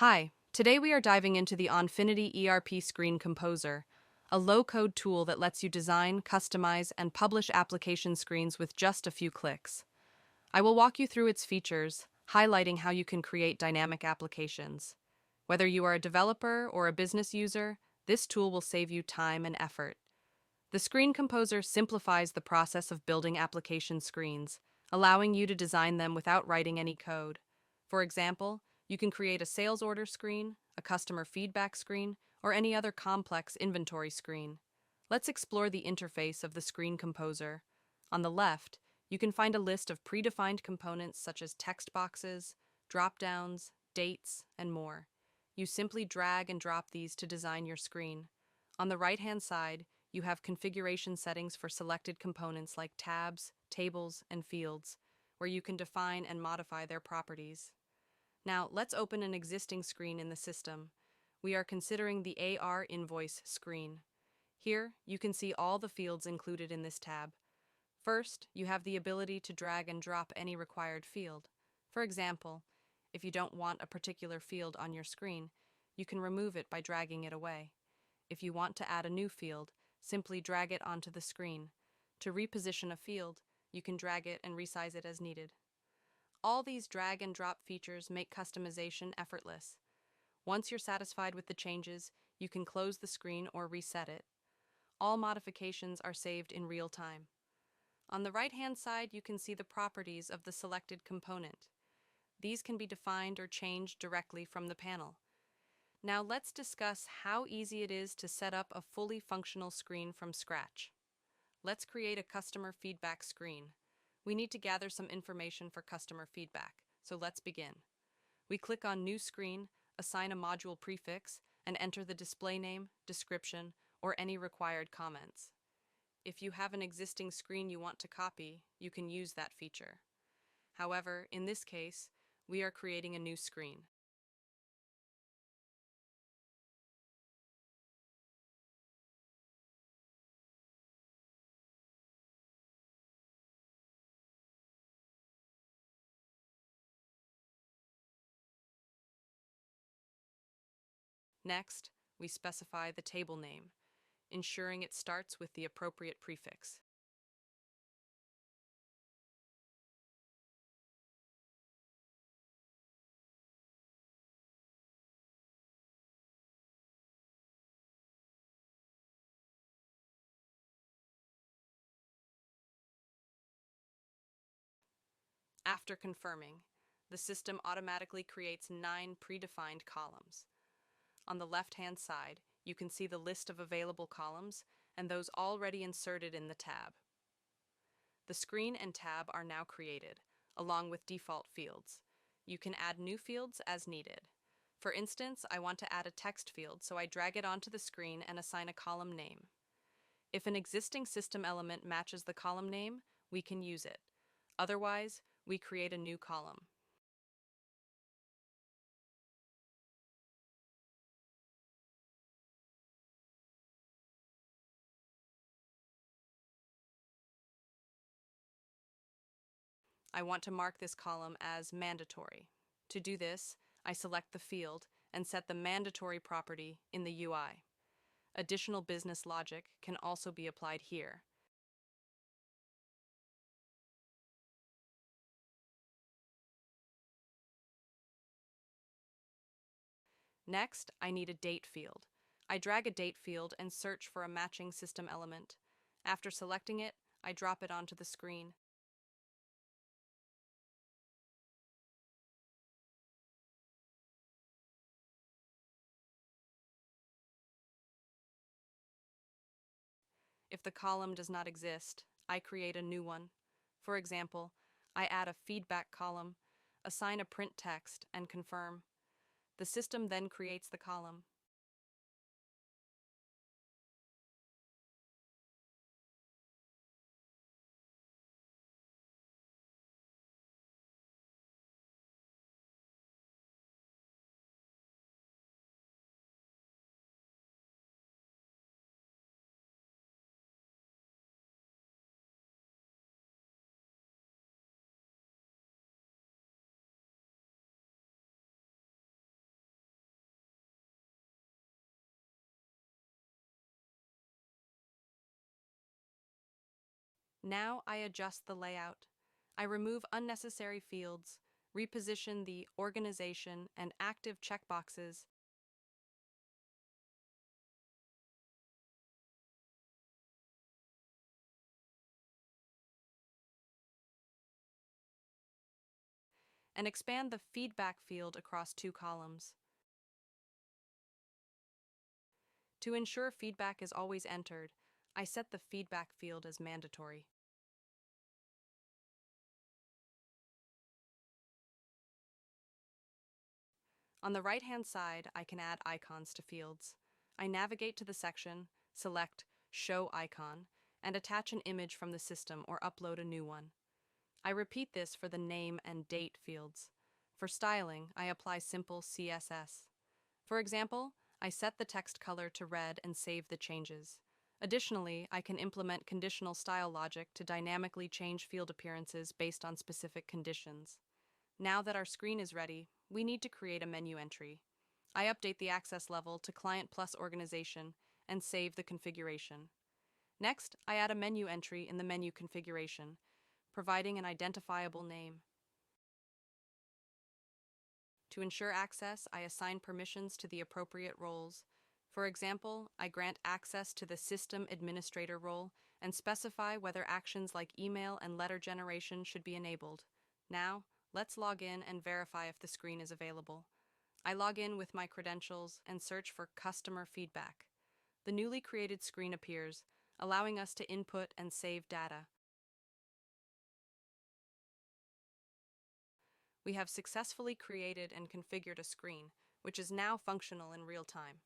Hi, today we are diving into the Onfinity ERP Screen Composer, a low-code tool that lets you design, customize, and publish application screens with just a few clicks. I will walk you through its features, highlighting how you can create dynamic applications. Whether you are a developer or a business user, this tool will save you time and effort. The Screen Composer simplifies the process of building application screens, allowing you to design them without writing any code. For example, you can create a sales order screen, a customer feedback screen, or any other complex inventory screen. Let's explore the interface of the Screen Composer. On the left, you can find a list of predefined components such as text boxes, drop-downs, dates, and more. You simply drag and drop these to design your screen. On the right-hand side, you have configuration settings for selected components like tabs, tables, and fields, where you can define and modify their properties. Now, let's open an existing screen in the system. We are considering the AR invoice screen. Here, you can see all the fields included in this tab. First, you have the ability to drag and drop any required field. For example, if you don't want a particular field on your screen, you can remove it by dragging it away. If you want to add a new field, simply drag it onto the screen. To reposition a field, you can drag it and resize it as needed. All these drag and drop features make customization effortless. Once you're satisfied with the changes, you can close the screen or reset it. All modifications are saved in real time. On the right-hand side, you can see the properties of the selected component. These can be defined or changed directly from the panel. Now let's discuss how easy it is to set up a fully functional screen from scratch. Let's create a customer feedback screen. We need to gather some information for customer feedback, so let's begin. We click on New Screen, assign a module prefix, and enter the display name, description, or any required comments. If you have an existing screen you want to copy, you can use that feature. However, in this case, we are creating a new screen. Next, we specify the table name, ensuring it starts with the appropriate prefix. After confirming, the system automatically creates 9 predefined columns. On the left-hand side, you can see the list of available columns and those already inserted in the tab. The screen and tab are now created, along with default fields. You can add new fields as needed. For instance, I want to add a text field, so I drag it onto the screen and assign a column name. If an existing system element matches the column name, we can use it. Otherwise, we create a new column. I want to mark this column as mandatory. To do this, I select the field and set the mandatory property in the UI. Additional business logic can also be applied here. Next, I need a date field. I drag a date field and search for a matching system element. After selecting it, I drop it onto the screen. If the column does not exist, I create a new one. For example, I add a feedback column, assign a print text, and confirm. The system then creates the column. Now I adjust the layout. I remove unnecessary fields, reposition the organization and active checkboxes, and expand the feedback field across two columns. To ensure feedback is always entered, I set the feedback field as mandatory. On the right-hand side, I can add icons to fields. I navigate to the section, select Show Icon, and attach an image from the system or upload a new one. I repeat this for the name and date fields. For styling, I apply simple CSS. For example, I set the text color to red and save the changes. Additionally, I can implement conditional style logic to dynamically change field appearances based on specific conditions. Now that our screen is ready, we need to create a menu entry. I update the access level to Client Plus Organization and save the configuration. Next, I add a menu entry in the menu configuration, providing an identifiable name. To ensure access, I assign permissions to the appropriate roles. For example, I grant access to the System Administrator role and specify whether actions like email and letter generation should be enabled. Now, let's log in and verify if the screen is available. I log in with my credentials and search for customer feedback. The newly created screen appears, allowing us to input and save data. We have successfully created and configured a screen, which is now functional in real time.